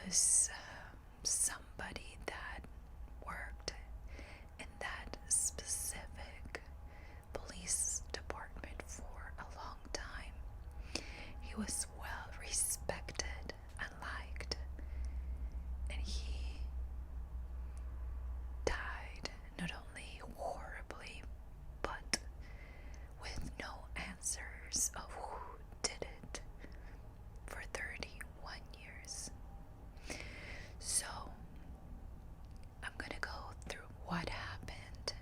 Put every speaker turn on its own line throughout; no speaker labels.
was somebody that worked in that specific police department for a long time. He was well respected and liked, and he died not only horribly but with no answers of who did it for 31 years. So I'm gonna go through what happened,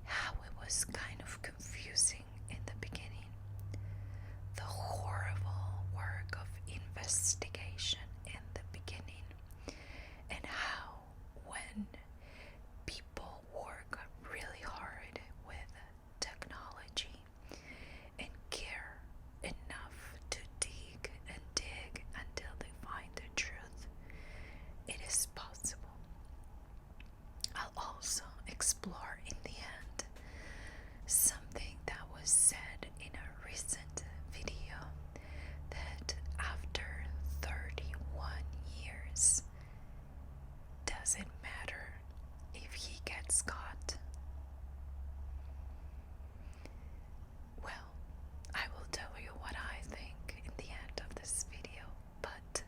how it was kind of confusing in the beginning, the horrible work of investigation in the beginning, and how when people work really hard with technology and care enough to dig and dig until they find the truth, it is possible. I'll also explore in the end something that was said in a recent video, that after 31 years, does it matter if he gets caught? Well, I will tell you what I think in the end of this video, but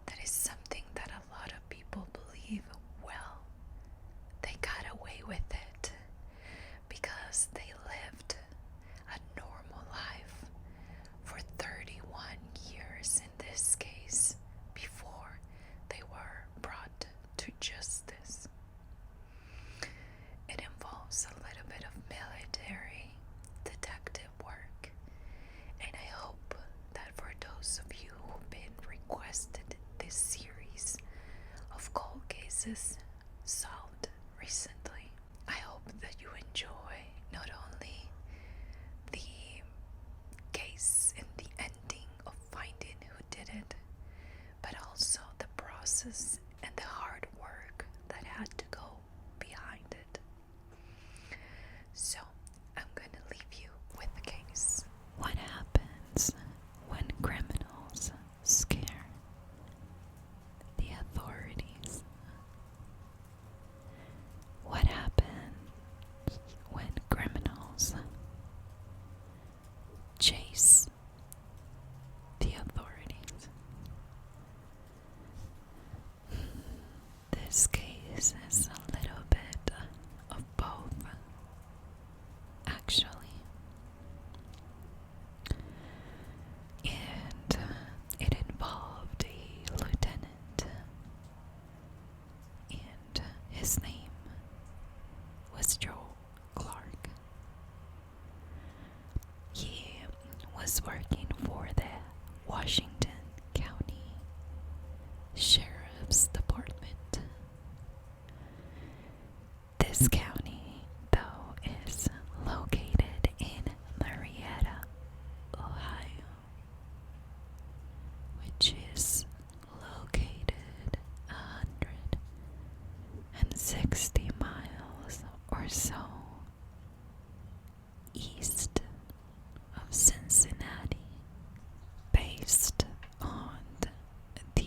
that is something that a lot of people believe. Well, they got away with it because they lived a normal life for 31 years in this case before they were brought to justice. It involves a little bit of military detective work, and I hope that for those of you who've been requested this series of cold cases solved recently, I hope that you enjoy not only the case and the ending of finding who did it, but also the process and the hard work that had to go behind it. So I'm gonna leave you with the case. What happens when criminals scare the authorities? What happens when criminals chase the authorities? This case is a little bit of both, actually. And it involved a lieutenant, and his name was Joe Clark. He was working for the Washington County Sheriff's Department. This county, though, is located in Marietta, Ohio, which is located 160 miles or so east of Cincinnati, based on the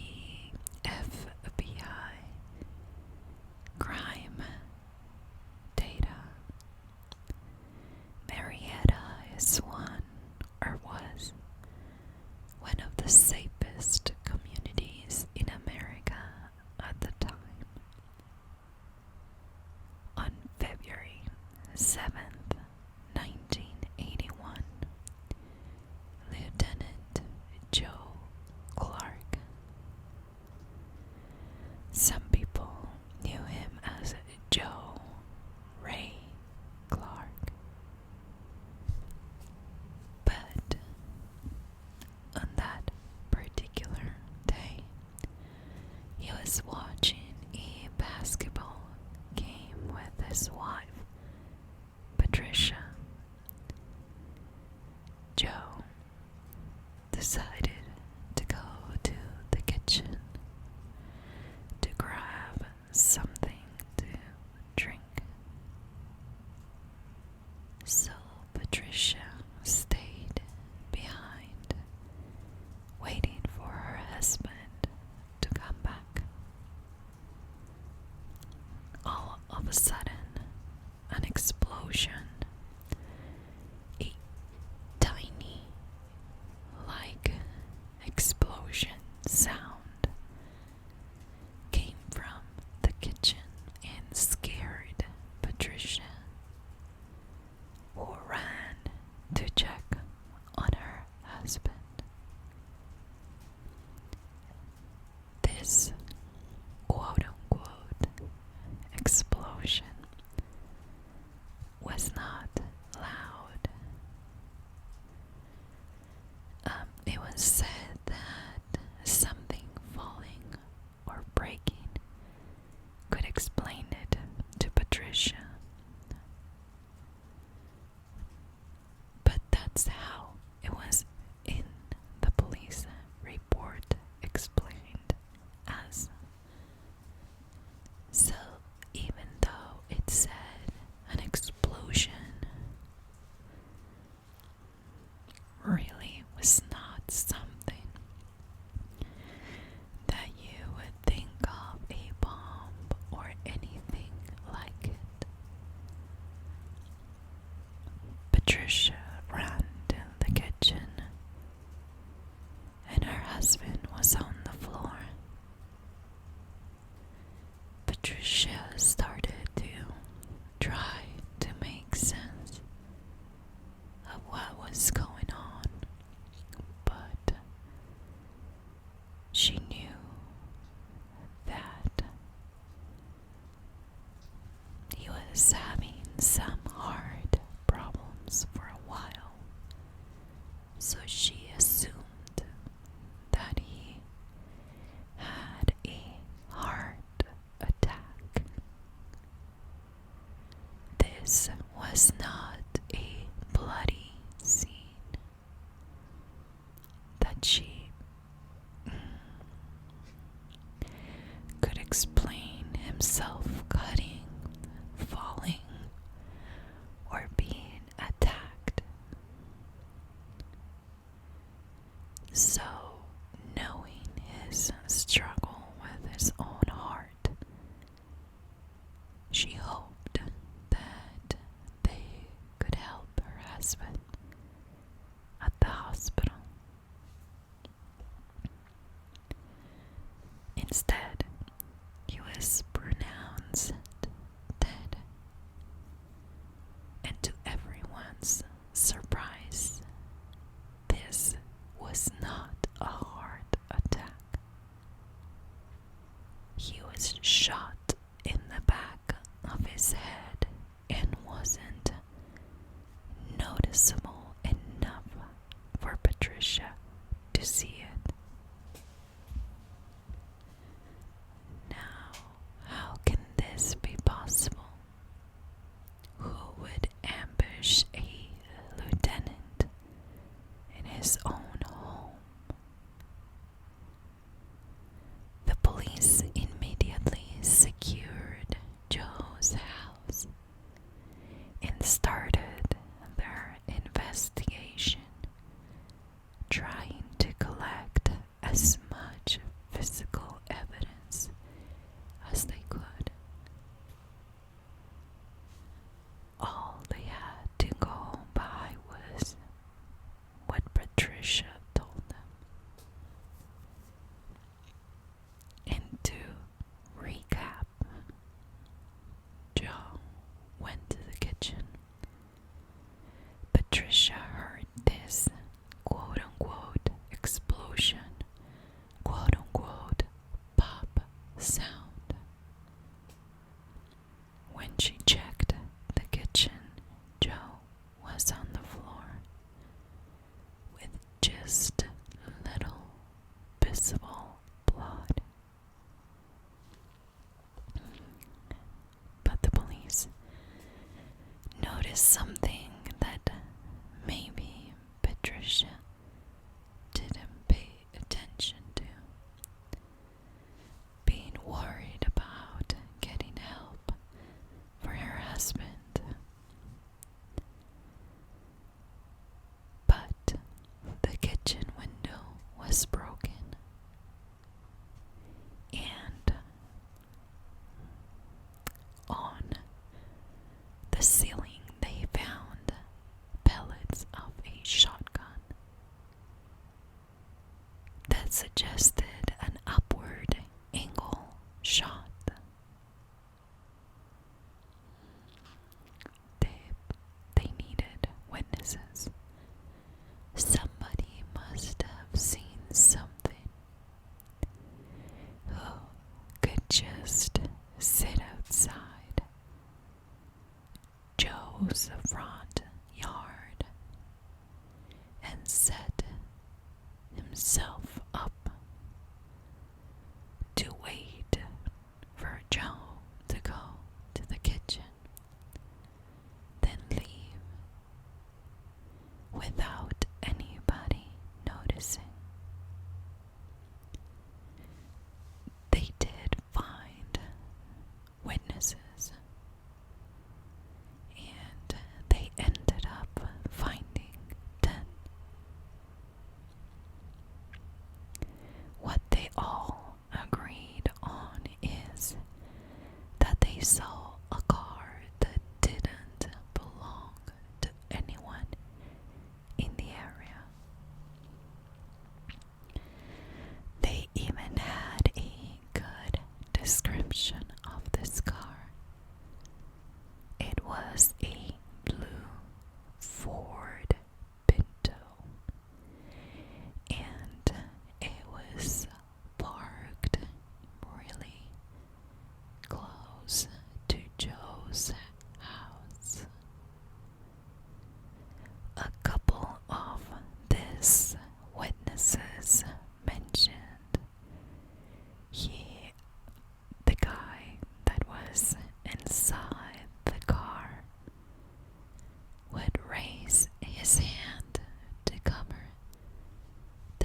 FBI crime data. Marietta is was one of the safest communities in America at the time. On February 7th, 1981, Lieutenant Joe Clark, some people knew him as Joe Ray Clark, but on that particular day, he was watching a basketball game with his wife, Patricia. Joe decided to go to the kitchen to grab something to drink. So Patricia stayed behind, waiting for her husband husband was on the floor. Patricia started to try to make sense of what was going on, but she knew that he was having some hard problems for a while, so she assumed that he had a heart attack. This was not a bloody scene that she could explain himself cutting, falling, or being attacked. So, knowing his struggle with his own heart, she hoped that they could help her husband at the hospital. Instead, he was pronounced dead, and to everyone's surprise, this was not a heart attack. He was shot in the back of his head and wasn't noticeable enough for Patricia to see it. Now, how can this be possible? Who would ambush a lieutenant in his own home? The police immediately secured Joe's house and started their investigation, trying to collect as much physical evidence as they could. All they had to go by was what Patricia told them. And to recap, Joe went to the kitchen. Patricia heard this quote-unquote explosion, quote-unquote pop sound. When she checked the kitchen, Joe was on the floor with just little visible blood. But the police noticed something that maybe Patricia didn't pay attention to. Being worried about getting help for her husband. But the kitchen window was broken, and on the ceiling they found pellets of a shotgun that suggested an upward angle shot. They needed witnesses. Somebody must have seen something. Who could just sit outside Joe's front yard and set himself up to wait for Joe to go to the kitchen, then leave without anybody noticing. They did find witnesses, and they ended up finding 10.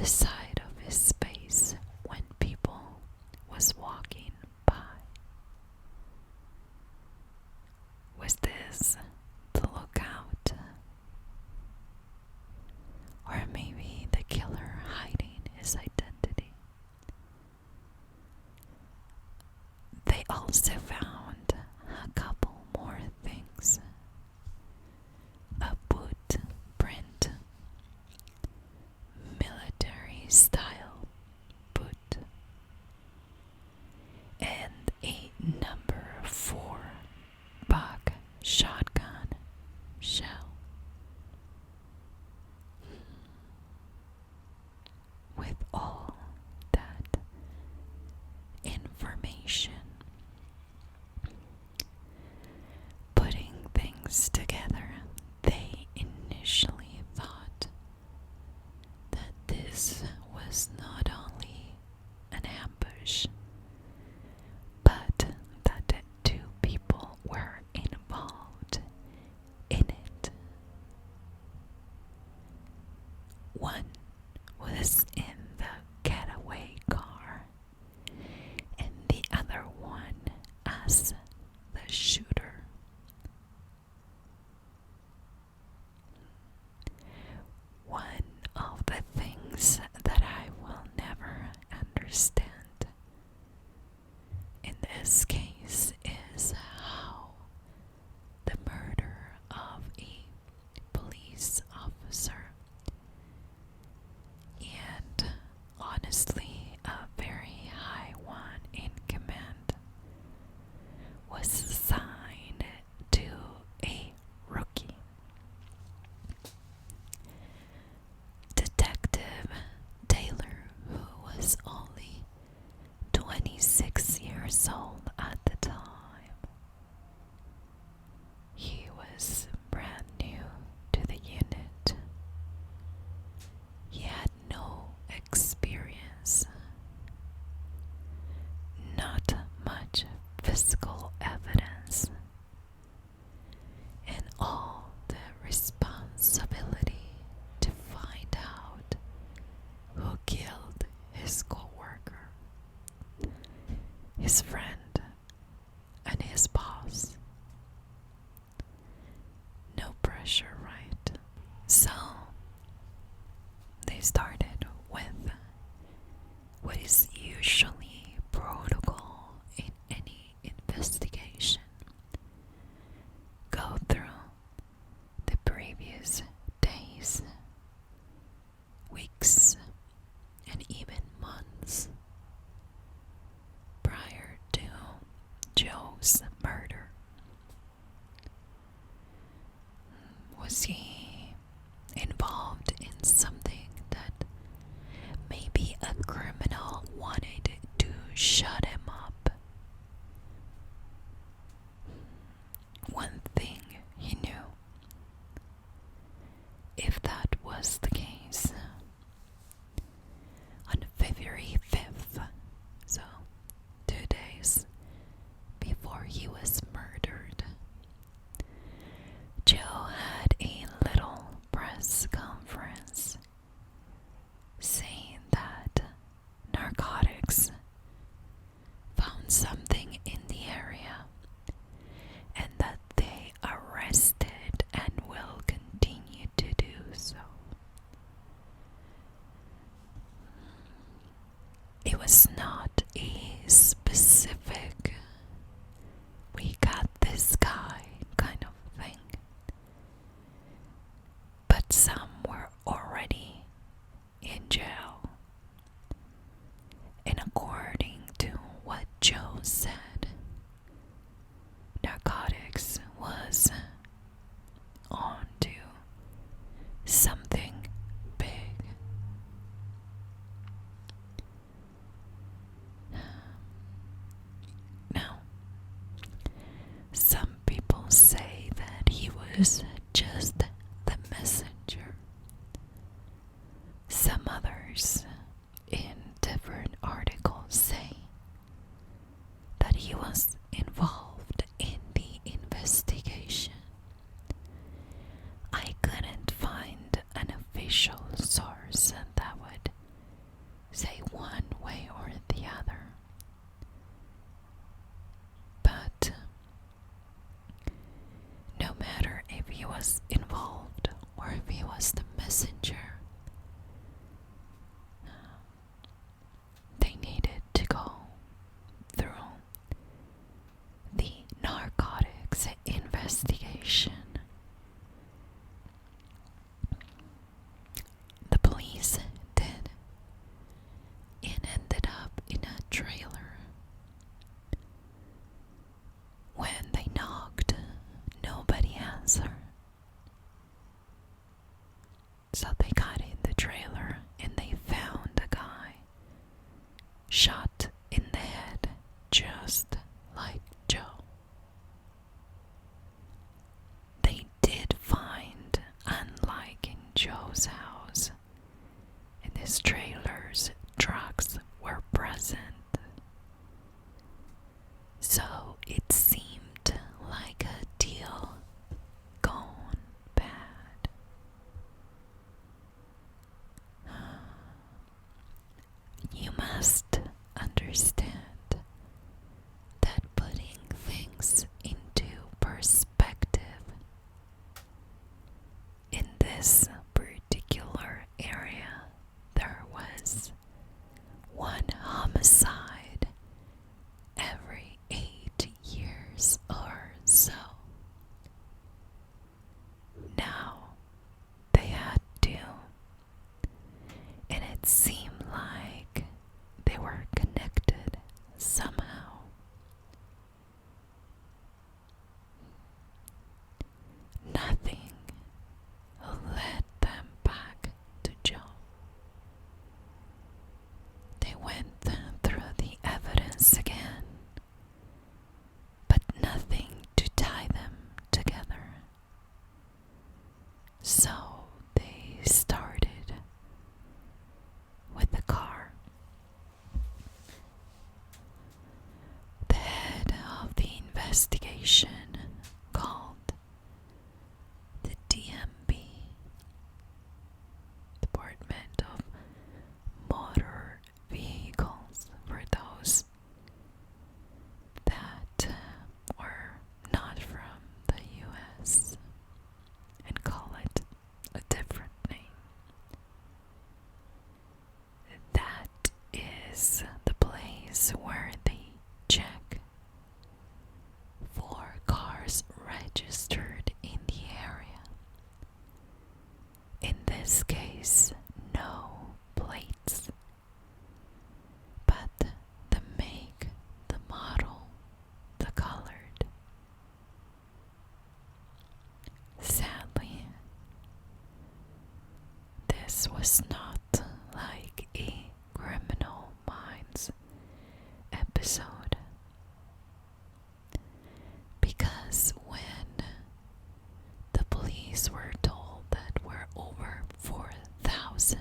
the side of his face when people was walking by. Was this the lookout? Or maybe the killer hiding his identity? They also found a couple more things. A boot print, military style boot, and a number 4 buck shotgun shell. With all that information, putting things together, they initially thought that this was not only an ambush, but that 2 people were involved in it. One was in the getaway car, and the other one as the shooter. One of the things that I will never understand in this case is how the murder of a police officer, and honestly a very high one in command, was assigned to a rookie. Detective Taylor, who was only 26 years old at the time. He was brand new to the unit. He had no experience, not much physical evidence, and all the responsibility to find out who killed his co-worker, his friend, and his boss. No pressure, right? So they started with what is usually protocol in any investigation. Go through the previous days, weeks, and even months prior to Joe's murder. Was he involved in something that maybe a criminal wanted to shut him up? One thing he knew, if that was the case, on February 5th, so 2 days before he was murdered, Joe had a little press conference saying that narcotics found something in the area and that they arrested and will continue to do so. It was not a specific, we got this guy kind of thing, but some were already in jail. And according to what Joe said, narcotics was on to something big. Now, some people say that he was just the messenger. Some others in different articles say that he was involved in the investigation. I couldn't find an official source that would say one way or the other. But no matter if he was involved or if he was the messenger, they needed to go through the narcotics investigation. The police did, and ended up in a trailer. When they knocked, nobody answered. So they got in the trailer and they found a guy shot in the head, just like Joe. They did find, unlike in Joe's house, in his trailers, drugs were present. So it seemed like a deal gone bad. You must understand that putting things into perspective in this particular area, there was one homicide every 8 years or so. Now they had to, and it seemed like they were connected somehow. Nothing led them back to Joe. They went through the evidence again, but nothing to tie them together. So they started with the car. The head of the investigation called the DMV, Department of Motor Vehicles, for those that were not from the US and call it a different name. That is the place where they check for cars registered in the area. In this case, no plates, but the make, the model, the colored. Sadly, this was not like a Criminal Minds episode, because when the police were told that were over 4,000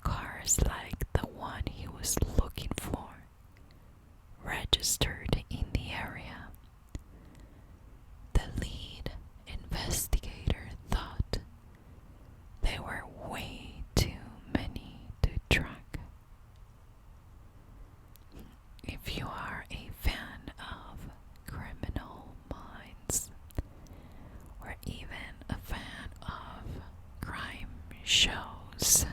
cars like the one he was looking for registered in the area, the lead investigator thought they were way too many to track. If you are a fan of Criminal Minds, or even a fan of crime shows,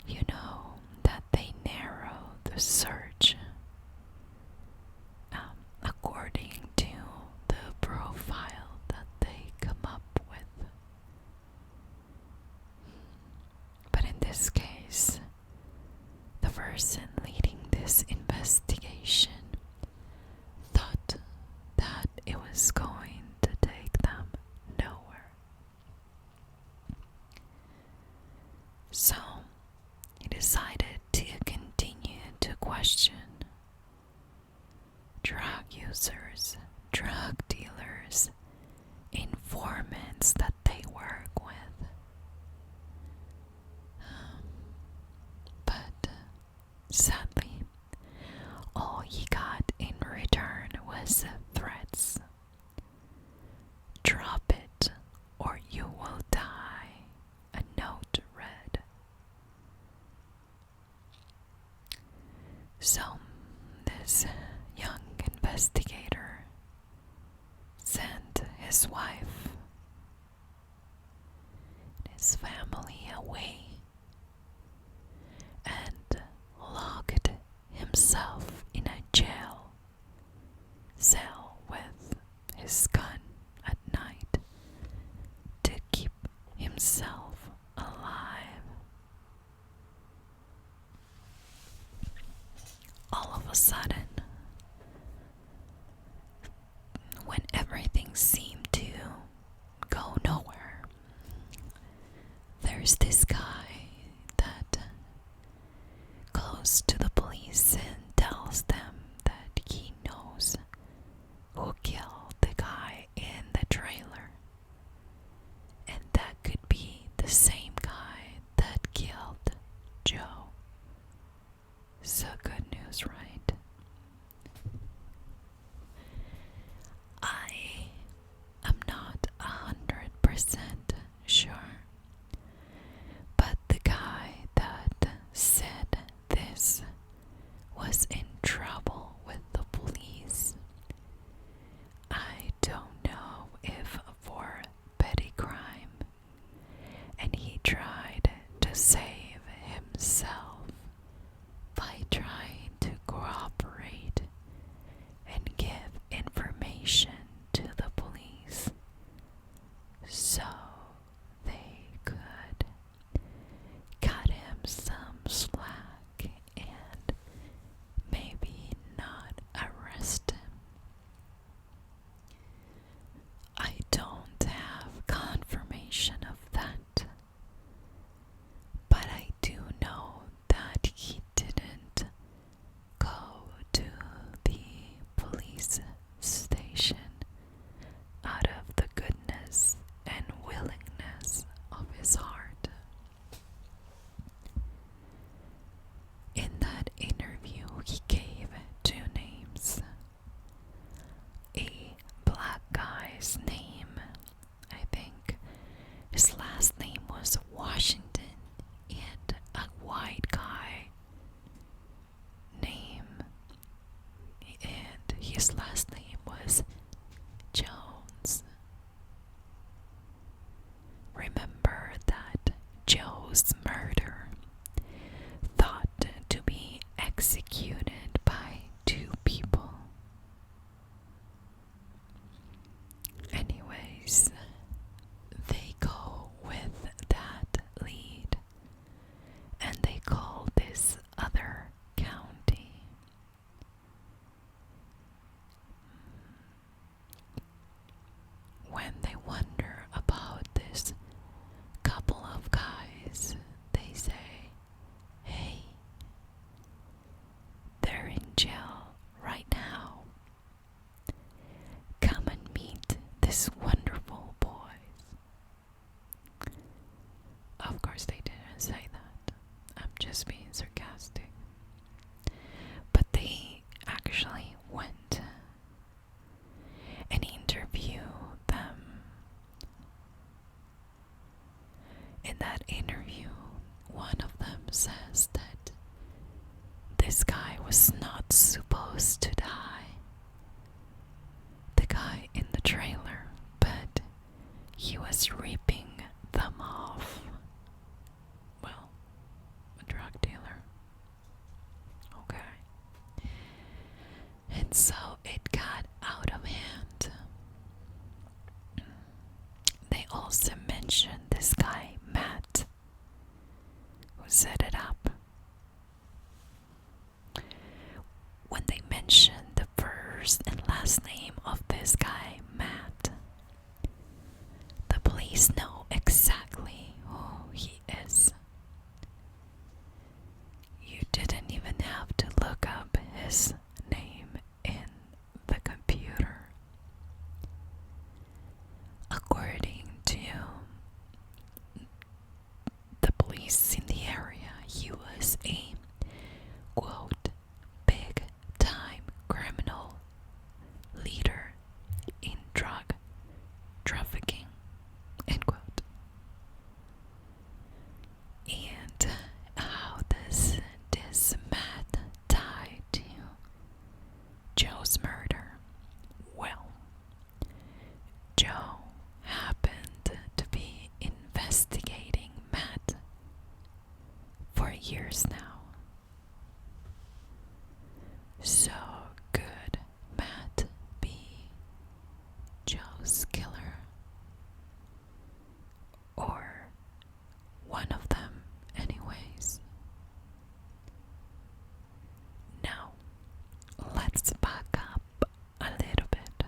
you know that they narrow the search according to the profile that they come up with. But in this case, the person leading this investigation thought that it was going to take them nowhere. So he decided to continue to question drug users, drug dealers, informants that they work with. But sadly, all he got in return was threats. Drop it or you will die, a note read. So, this young investigator sent his wife and his family away and locked himself in a jail cell with his gun at night to keep himself alive. All of a sudden, when everything seemed to go nowhere, there's this guy that goes to the police and tells them that he knows who killed the guy in the trailer, and that could be the same guy that killed Joe. So good news, right? I am not 100% sure, but the guy that said this was in trouble with the police. I don't know if for petty crime, and he tried to save himself by trying to cooperate and give information to the police so they could cut him some slack and maybe not arrest him. I don't have confirmation of that, but I do know that he didn't go to the police station out of the goodness and willingness of his heart. In that interview, he gave two names. A black guy's name, I think his last name was Washington, and a white guy name, and his last name was Jones. Remember that Joe's murder thought to be executed by two people. Anyways, they go with that lead and they call this other county. When they wonder about this couple of guys, they say, hey, they're in jail right now. Come and meet this wonderful boys. Of course they didn't say that. I'm just being sarcastic. But they actually went and interviewed them. In that interview, one of them says that this guy was not supposed to die. The guy in the trailer, but he was ripping them off. Well, a drug dealer. Okay. And so it got out of hand. They also mentioned this guy, Matt, who set it up. When they mentioned the first and last name of this guy, Matt, the police know exactly who he is. You didn't even have to look up his name in the computer. According to the police in the area, he years now. So could Matt be Joe's killer? Or one of them, anyways? Now, let's back up a little bit.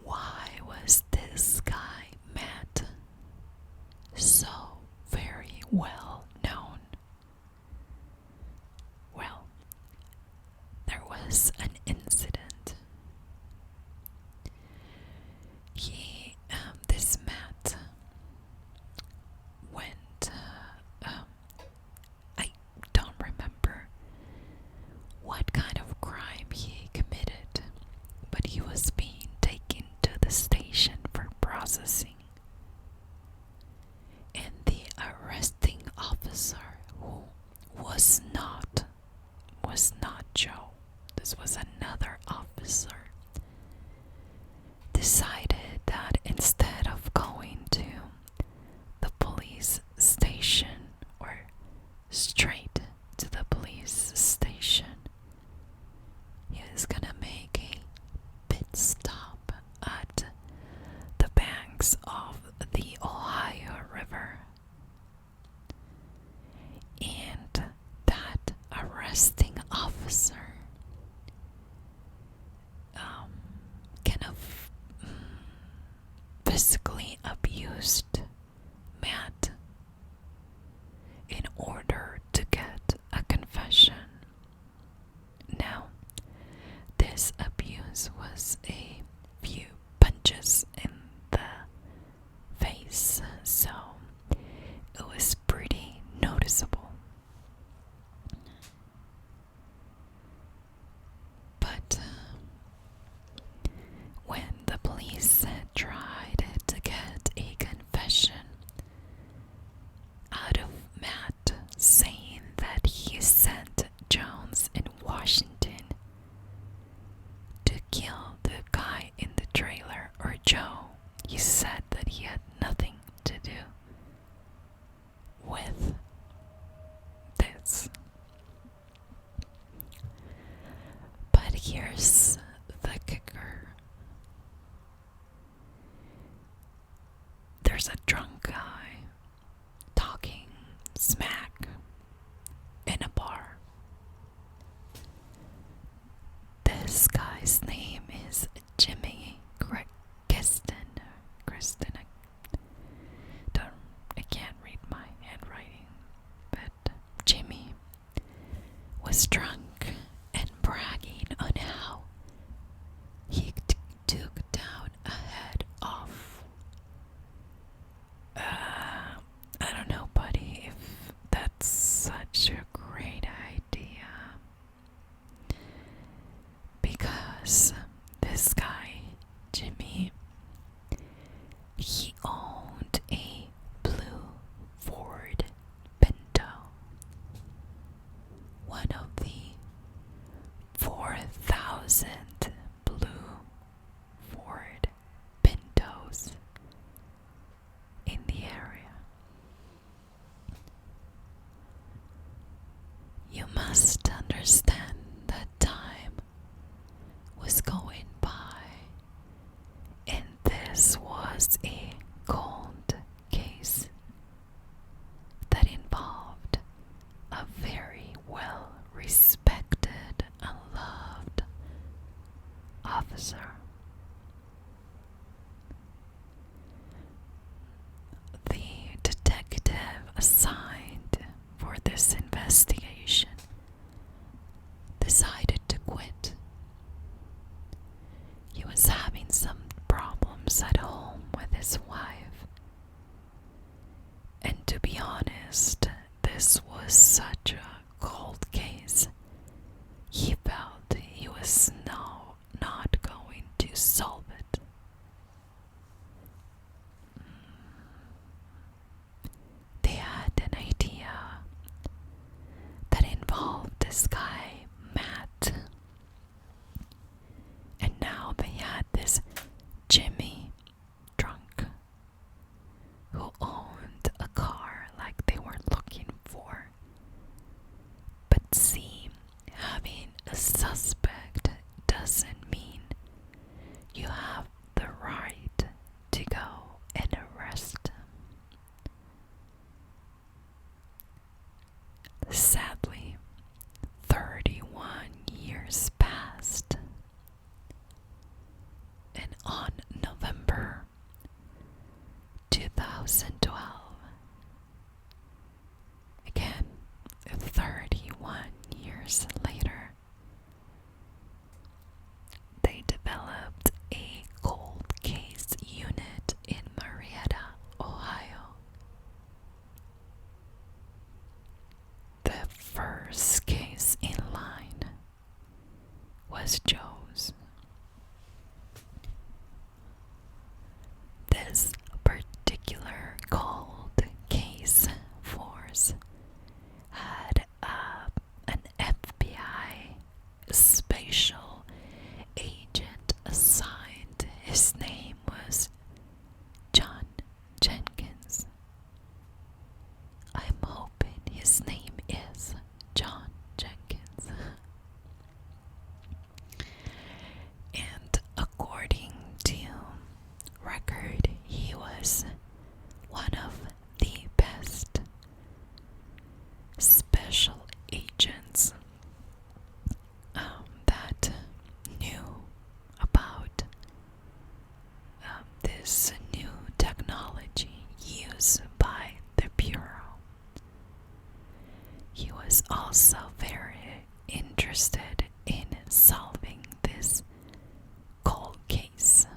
Why was this guy, Matt, so very well known? Well, there was an incident. This Matt went, I don't remember what kind of crime he committed, but he was being taken to the station for processing. And the arresting officer, who was not Joe, this was another officer, decided that instead of going to the police station or straight to the police station, he was gonna make a pit stop at the banks of the Ohio River. And that arresting officer kind of physically abused Matt in order to get a confession. Now, this abuse was a few punches in the face, so it was pretty noticeable. But when the police tried to get a confession out of Matt, saying that he sent Jones in Washington to kill the guy in the trailer, or Joe, he said that he had nothing to do with this. But here's the kicker. There's a drunk guy talking smack in a bar. This guy's name is Jimmy Kristen. I can't read my handwriting, but Jimmy was drunk and bragging on how he took down a head of I don't know, buddy, if that's such a great idea. Because this guy, Jimmy, he owned a blue Ford Pinto. One of the 4,000 blue Ford Pintos in the area. You must understand that time was going by, and this was a cold case that involved a very well respected and loved officer. The detective assigned for this investigation decided to quit. He was having some problems at home with his wife. And to be honest, this was such a cold case. He felt he was not going to solve it. They had an idea that involved this guy, Matt. And now they had this Jimmy, drunk, who owned a car like 2012. Again, 31 years later, they developed a cold case unit in Marietta, Ohio. The first case in line was Joe's. This particular cold case force had an FBI special agent assigned. His name was John Jenkins. I'm hoping his name is John Jenkins. And according to record, he was one of the best special agents that knew about this new technology used by the Bureau. He was also very interested in solving this cold case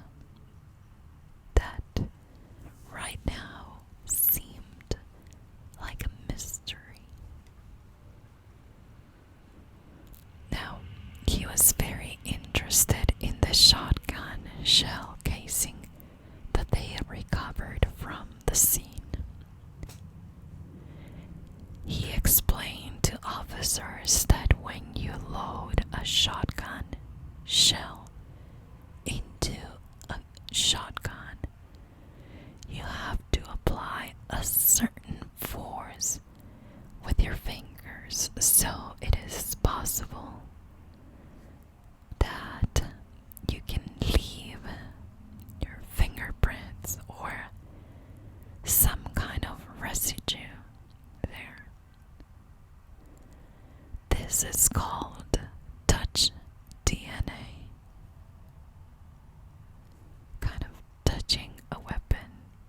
that right now seemed like a mystery. Now, he was very interested in the shotgun shell casing that they had recovered from the scene. He explained to officers that when you load a shotgun shell into a shotgun, you have to apply a certain force with your fingers, so it is possible that you can leave your fingerprints or some kind of residue there. This is called touch DNA. Kind of touching a weapon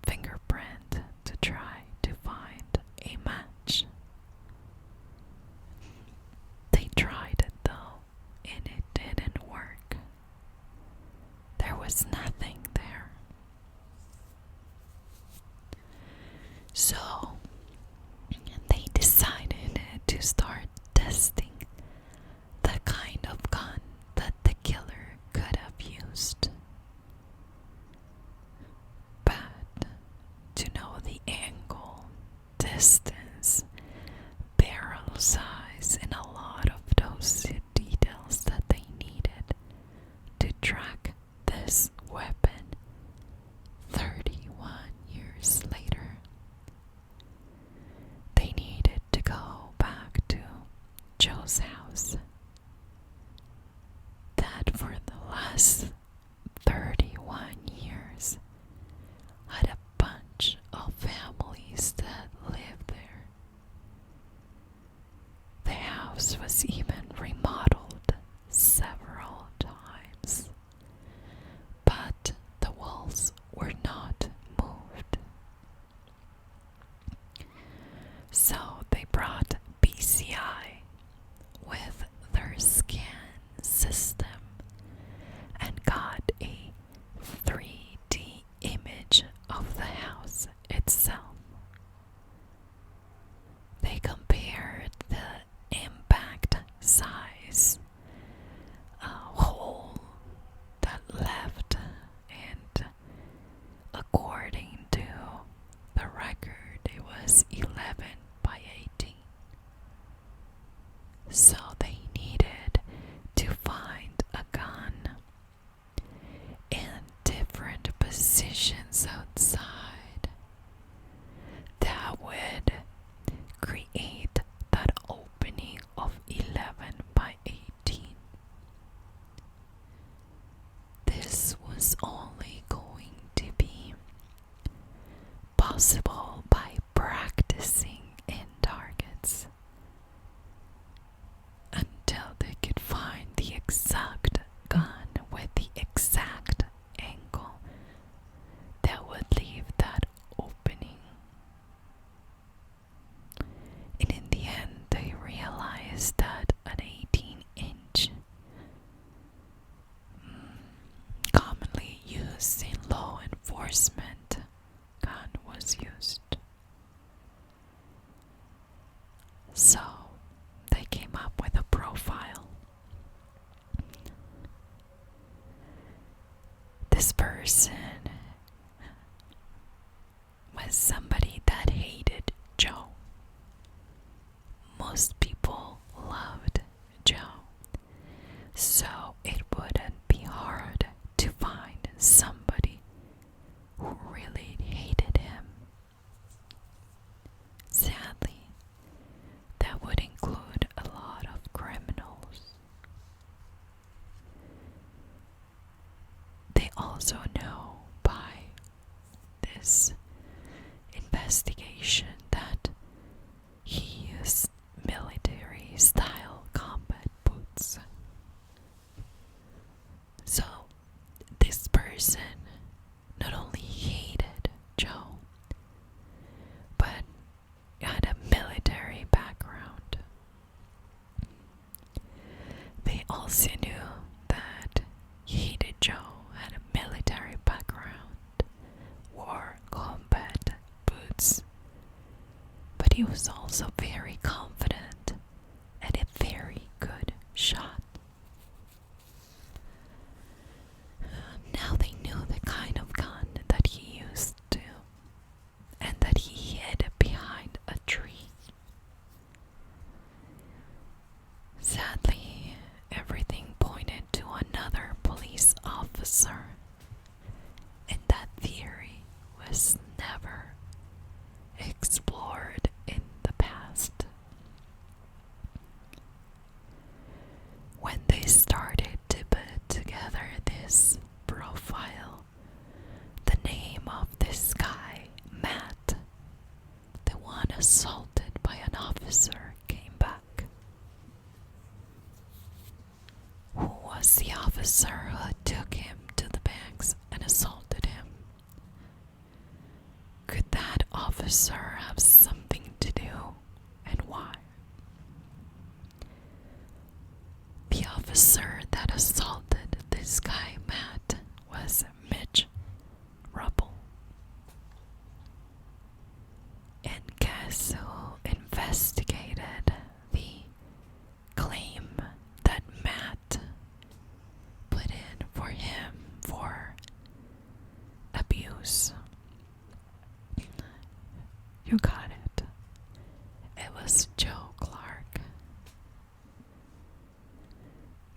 fingerprint to try to find a match. They tried it though, and it didn't work. There was nothing there. So they decided to start testing the kind of gun that the killer could have used. But to know the angle, distance, barrel size, and a lot of those details that they needed to track this weapon 31 years later, they needed to go back to Joe's house that for the last 31 years had a bunch of families that lived there. The house was even remodeled several times, but the walls were not moved. So they brought BCI with their scan system and got a 3D image of the house itself. They compared the impact size, hole that left, and according to the record, it was 11 by 18. And in the end, they realized that an 18-inch, commonly used in law enforcement, gun was used. So they came up with a profile. This person was somebody that hated Joe. Most people loved Joe, so it wouldn't be hard to find somebody who really hated him. Sadly, that would include a lot of criminals. They also know by this investigation that he used military style combat boots. So this person not only hated Joe, but had a military background. They also knew that he hated Joe, had a military background, wore combat boots, but he was also very confident and a very good shot. Now they knew the kind of gun that he used to, and that he hid behind a tree. Sadly, everything pointed to another police officer, and that theory was never explored in the past. When they started to put together this profile, the name of this guy, Matt, the one assaulted by an officer, came back. Who was the officer who took him to the banks and assaulted him? Could that officer have something to do, and why? The officer that assaulted this guy, Matt, was Mitch Rubble. And guess who investigated the claim that Matt put in for him for abuse? You got it. It was Joe Clark.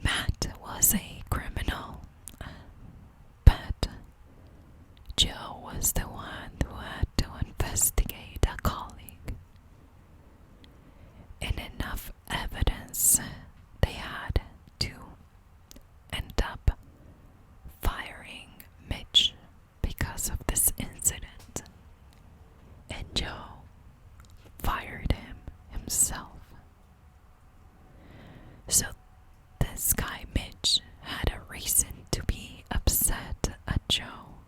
Matt was a criminal, but Joe was the one who had to investigate a colleague. And enough evidence they had to end up firing Mitch because of this incident. And Joe fired him himself. So this guy Mitch had a reason to be upset at Joe.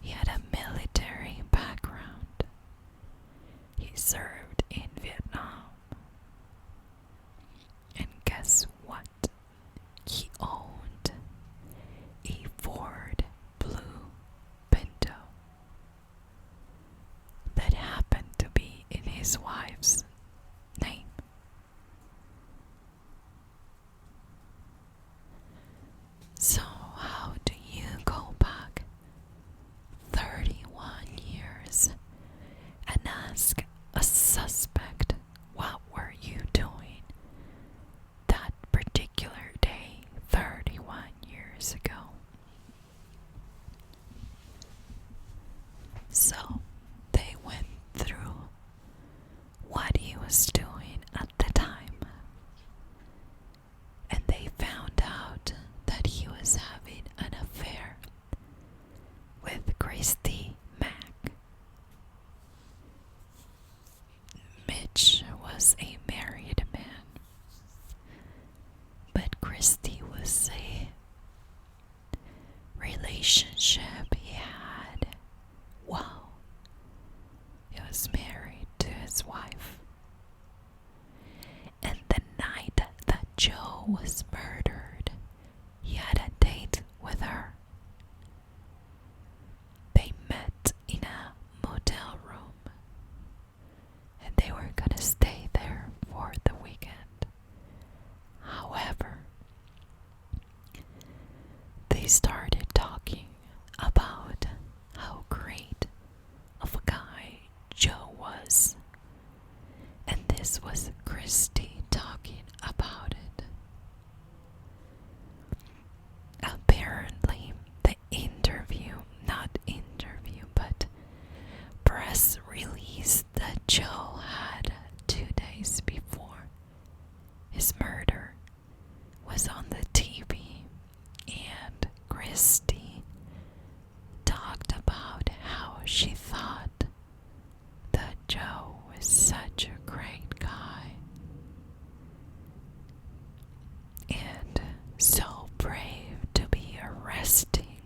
He had a military background. He served in Vietnam. And guess what? He owned a Ford Blue Pinto that happened to be in his wife's name. So how do you go back 31 years and ask a his wife. And the night that Joe was murdered, he had a date with her. They met in a motel room, and they were gonna stay there for the weekend. However, they started talking about how great of a guy Joe was, and this was Christy talking about it. Apparently, the but press release that Joe had 2 days before his murder was on the TV, and Christy talked about how she thought that Joe was such a great guy and so brave to be arresting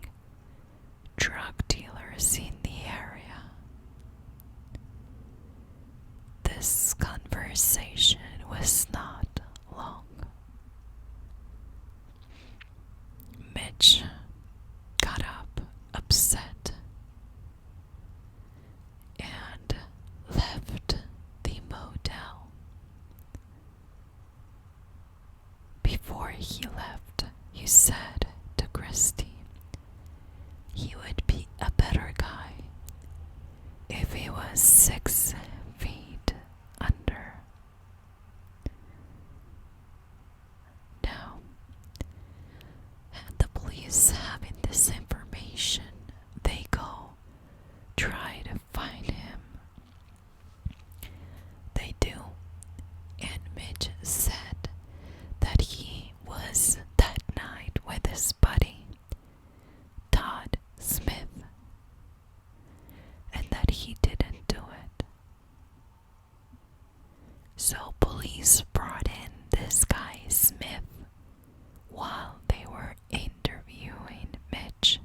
drug dealers in the area. This conversation was not long. Mitch got up upset and left the motel. Before he left, he said to Christy he would be a better guy if he was 6 feet under. Now, the police having this information, they go try to find him. They do, and Mitch said that he was that night with his buddy Todd Smith, and that he didn't do it. So police brought in this guy Smith while they were interviewing Mitch,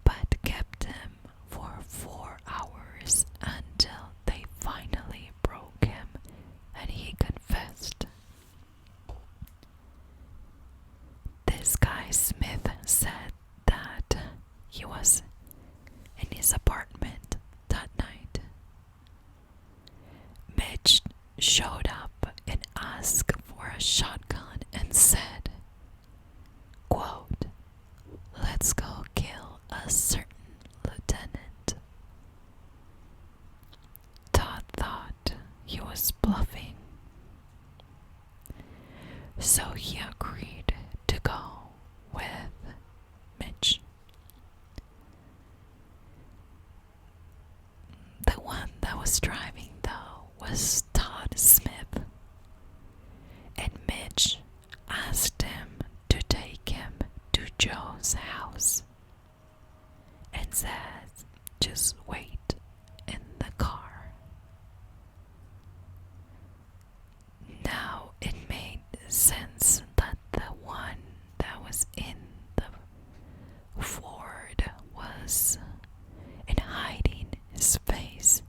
but kept him for 4 hours until they finally broke him and he confessed. This guy Smith said that he was in his apartment that night. Mitch showed up and asked for a shotgun and said, quote, "Let's go kill a certain lieutenant." Todd thought he was bluffing, so he agreed to go with Mitch. The one that was driving, though, was Todd Smith, and Mitch asked him to take him to Joe's house and said, "Just wait in the car." Now it made sense that the one that was in the Ford was in hiding his face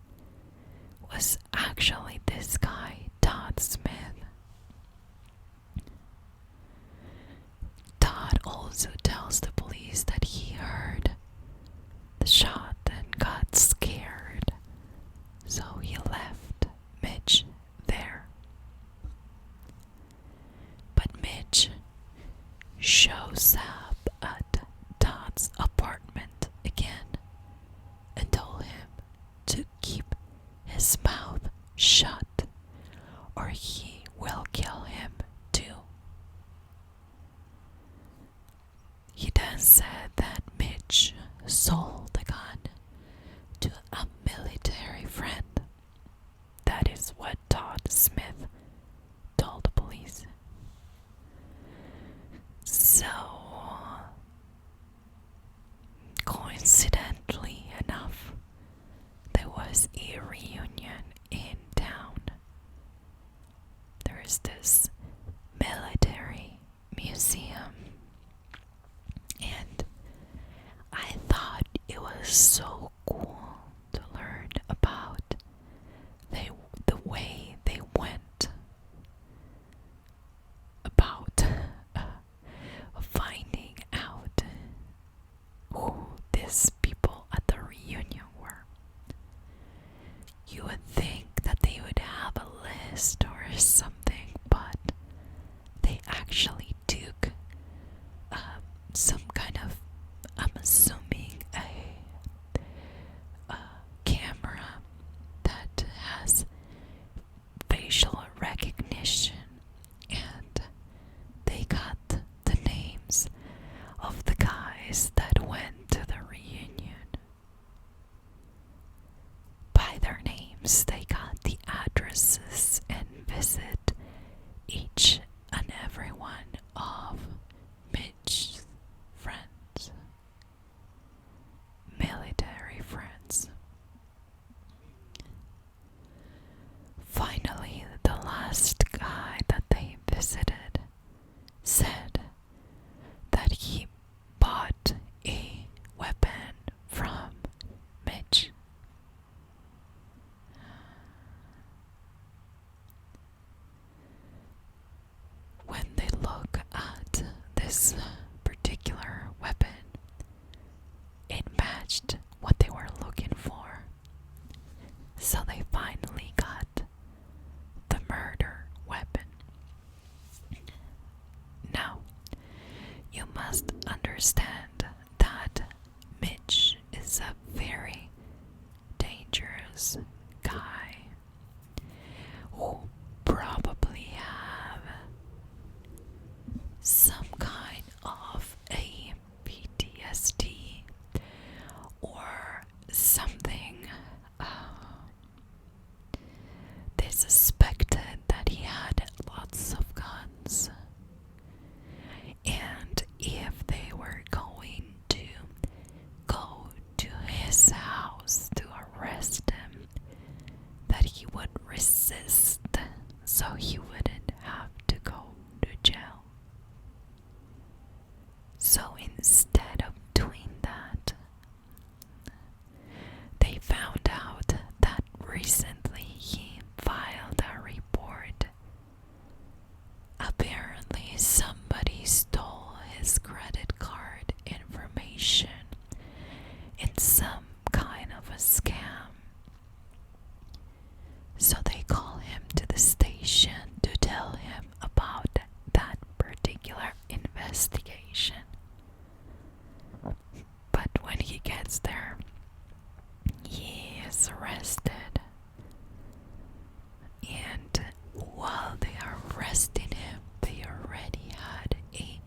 was actually this guy, Todd Smith. Todd also tells the police that he heard the shot and got scared, so he left Mitch there. But Mitch shows up at Todd's apartment again and told him to keep his mouth shut or he will kill him too. He then said that Mitch sold the gun to a military friend. That is what Todd Smith told the police. So, coincidentally enough, there was a reunion in town. There is this military museum, and I thought it was so cool to learn about something, but they actually took some kind of, I'm assuming, a camera that has facial recognition, and they got the names of the guys that went to the reunion. By their names, they got the addresses and visit each and every one of Mitch's friends, military friends. Finally, the last guy that they visited said that he bought a weapon from Mitch. When they look at this particular weapon, it matched what they were looking for. So they finally got the murder weapon. Now, you must understand that Mitch is a very dangerous guy who probably have some kind of a PTSD or something. They suspected that he had lots of guns, and if they were going to go to his house to arrest him, that he would resist so he wouldn't have to go to jail. So instead of doing that, they found out that recently he filed a report. Apparently, somebody stole his credit card information in some kind of a scam. So they call him to the station to tell him about that particular investigation. But when he gets there, he is arrested. And while they are arresting him, they already had a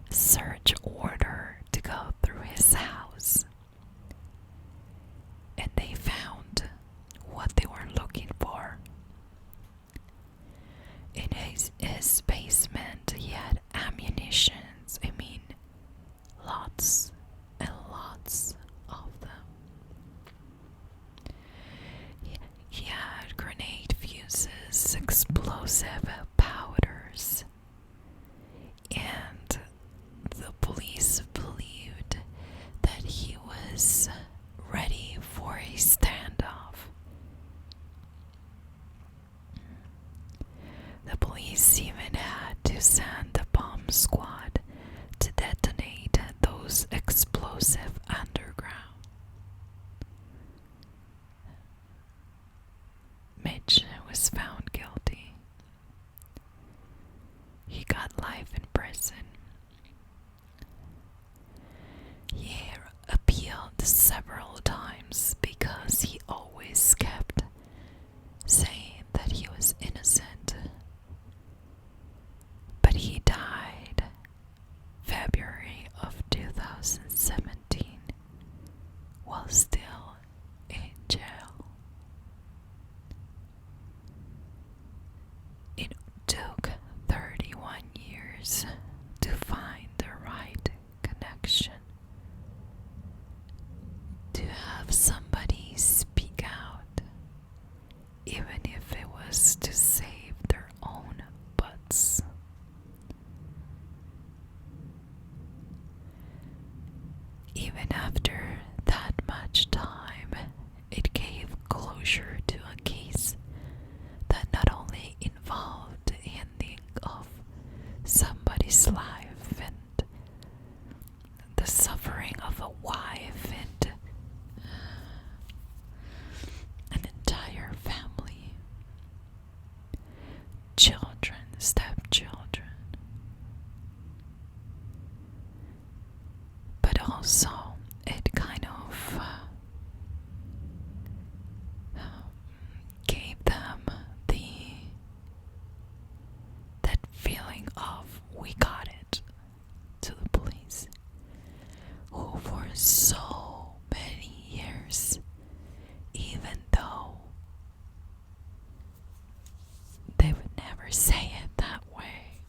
search order to go through his house. And they found what they were looking for. In his basement, he had ammunitions. I mean, lots and lots of them. He had grenade fuses, explosive powders, and the police believed that he was ready for a standoff. The police even had to send the bomb squad to detonate those explosive underground. Mitch was found guilty. He got life in prison. He appealed several times because he always kept saying that he was innocent. But he died February of 2017 while still in jail. It took 31 years to find the right connection, to have somebody speak out, even if it was to save their own butts. Even after that much time, it gave closure to a case that not only involved the ending of somebody's life and the suffering of a wife and an entire family, children, stepchildren, but also it kind of gave them that feeling of we got it to the police, who for so many years, even though they would never say it that way,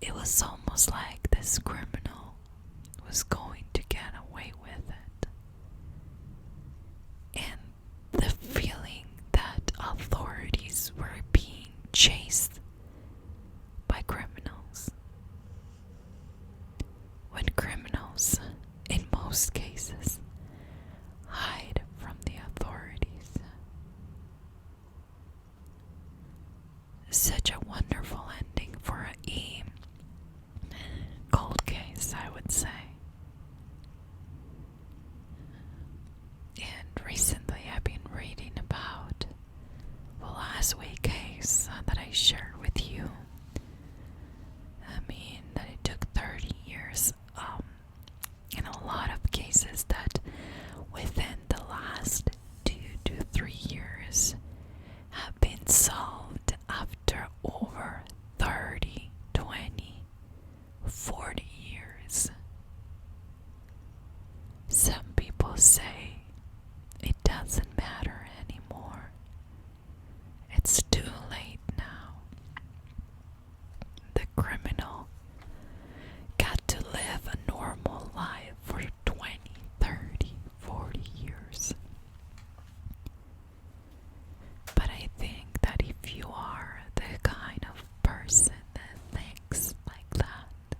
it was almost like this criminal was going to get away with it. And the feeling that authorities were being chased by criminals, when criminals, in most cases, hide from the authorities. Such a wonderful ending for a cold case, I would say. And recently I've been reading about the last week case that I shared with you. I mean, that it took 30 years, in a lot of cases that within the last 2 to 3 years have been solved after over 30, 20, 40 years. Some people say it doesn't matter anymore. It's too late now. The criminal got to live a normal life for 20, 30, 40 years. But I think that if you are the kind of person that thinks like that,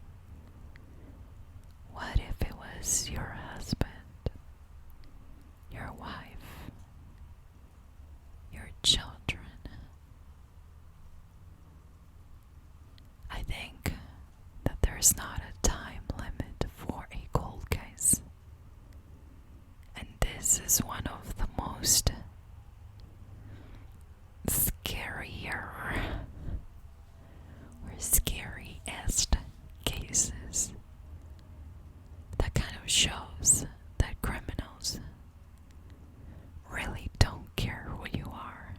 what if it was your husband, your wife, your children? I think that there's not a time limit for a cold case. And this is one of the most scarier or scariest cases that kind of shows that criminals really don't care who you are.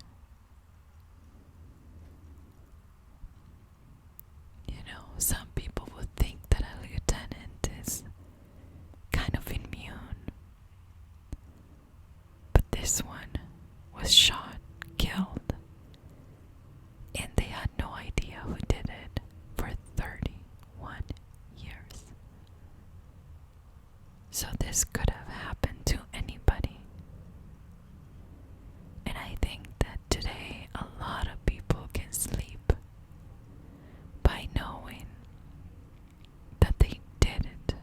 You know, some people would think that a lieutenant is kind of immune, but this one was shot, killed, and they had no idea who did it for 31 years. So this could have happened to anybody. And I think that today a lot of people can sleep by knowing that they did it.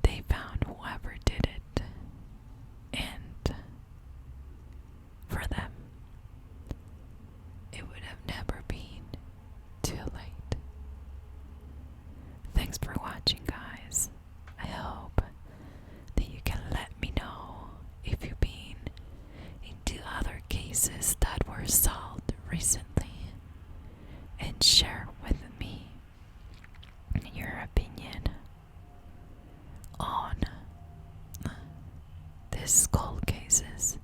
They found whoever did it, and for them, it would have never been too late. Thanks for watching, guys. I hope that you can let me know if you've been into other cases that were solved recently, and share with me your opinion on these cold cases